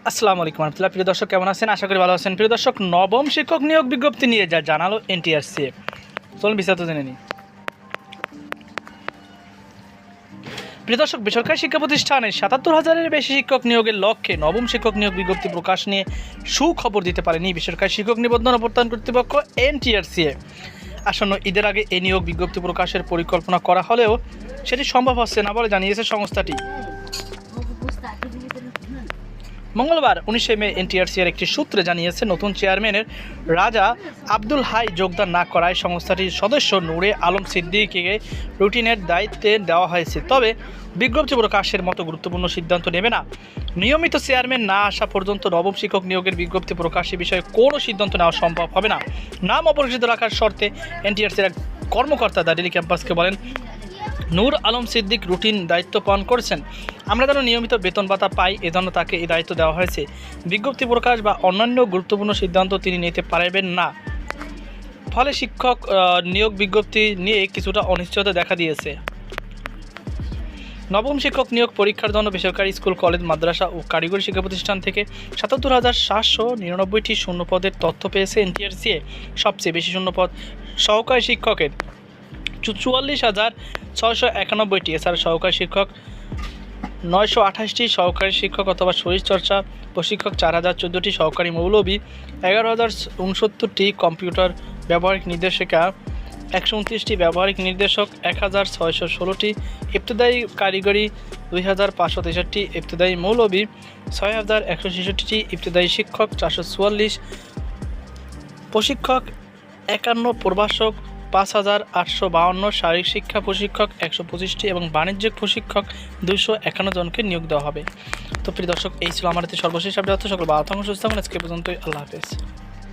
আসসালামু আলাইকুম রহমতুল্লাহ। প্রিয় দর্শক, কেমন আছেন? আশা করি ভালো আছেন। প্রিয় দর্শক, নবম শিক্ষক নিয়োগ বিজ্ঞপ্তি নিয়ে যা জানালো এনটিআরসি। চলুন বিস্তারিত জেনে নিই। প্রিয় দর্শক, বেসরকারি শিক্ষা প্রতিষ্ঠানে ৭৭,০০০-এর বেশি শিক্ষক নিয়োগের লক্ষ্যে নবম শিক্ষক নিয়োগ বিজ্ঞপ্তি প্রকাশ নিয়ে সুখবর দিতে পারেনি বেসরকারি শিক্ষক নিবন্ধন ও প্রত্যয়ন কর্তৃপক্ষ এনটিআরসি। আসন্ন ঈদের আগে এই নিয়োগ বিজ্ঞপ্তি প্রকাশের পরিকল্পনা করা হলেও সেটি সম্ভব হচ্ছে না বলে জানিয়েছে সংস্থাটি। মঙ্গলবার ১৯শে মে এনটিআরসি-এর একটি সূত্রে জানিয়েছে, নতুন চেয়ারম্যানের রাজা আব্দুল হাই যোগদান না করায় সংস্থাটির সদস্য নূরে আলম সিদ্দিকীকে রুটিনের দায়িত্বে দেওয়া হয়েছে। তবে বিজ্ঞপ্তি প্রকাশের মতো গুরুত্বপূর্ণ সিদ্ধান্ত নেবে না। নিয়মিত চেয়ারম্যান না আসা পর্যন্ত নবম শিক্ষক নিয়োগের বিজ্ঞপ্তি প্রকাশের বিষয়ে কোনো সিদ্ধান্ত নেওয়া সম্ভব হবে না। নাম অপরিচিত রাখার শর্তে এনটিআরসির এক কর্মকর্তা দ্য ডেইলি ক্যাম্পাসকে বলেন, নূর আলম সিদ্দিক রুটিন দায়িত্ব পালন করছেন। আমরা যেন নিয়মিত বেতন ভাতা পাই, এজন্য তাকে এই দায়িত্ব দেওয়া হয়েছে। বিজ্ঞপ্তি প্রকাশ বা অন্যান্য গুরুত্বপূর্ণ সিদ্ধান্ত তিনি নিতে পারবেন না। ফলে শিক্ষক নিয়োগ বিজ্ঞপ্তি নিয়ে কিছুটা অনিশ্চয়তা দেখা দিয়েছে। নবম শিক্ষক নিয়োগ পরীক্ষার জন্য বেসরকারি স্কুল, কলেজ, মাদ্রাসা ও কারিগরি শিক্ষা প্রতিষ্ঠান থেকে ৭৭,৭৯৯টি শূন্যপদের তথ্য পেয়েছে এনটিআরসি। সবচেয়ে বেশি শূন্যপদ সহকারী শিক্ষকের ৪৪,৬৯১। এছাড়া সহকারী শিক্ষক ৯২৮টি, সহকারী শিক্ষক অথবা শরীরচর্চা প্রশিক্ষক ৪,০১৪টি, সহকারী মৌলভী ১১,০৬৯টি, কম্পিউটার ব্যবহারিক নির্দেশিকা ১২৯টি, ব্যবহারিক নির্দেশক ১,৬১৬টি, ইবতেদায়ী কারিগরি ২,৫৬৩, ইবতেদায়ী মৌলভী ৬,১৬৬টি, ইবতেদায়ী শিক্ষক ৪৪৪, প্রশিক্ষক ৫১, প্রভাষক ৫,৮৫২, শারীরিক শিক্ষা প্রশিক্ষক ১২৫টি এবং বাণিজ্যিক প্রশিক্ষক ২৫১ জনকে নিয়োগ দেওয়া হবে। তো প্রিয় দর্শক, এই ছিল আমার হাতে সর্বশেষ আপডেট। সকল ভালো থাকুন, সুস্থ থাকুন। আজকে পর্যন্তই। আল্লাহ হাফেজ।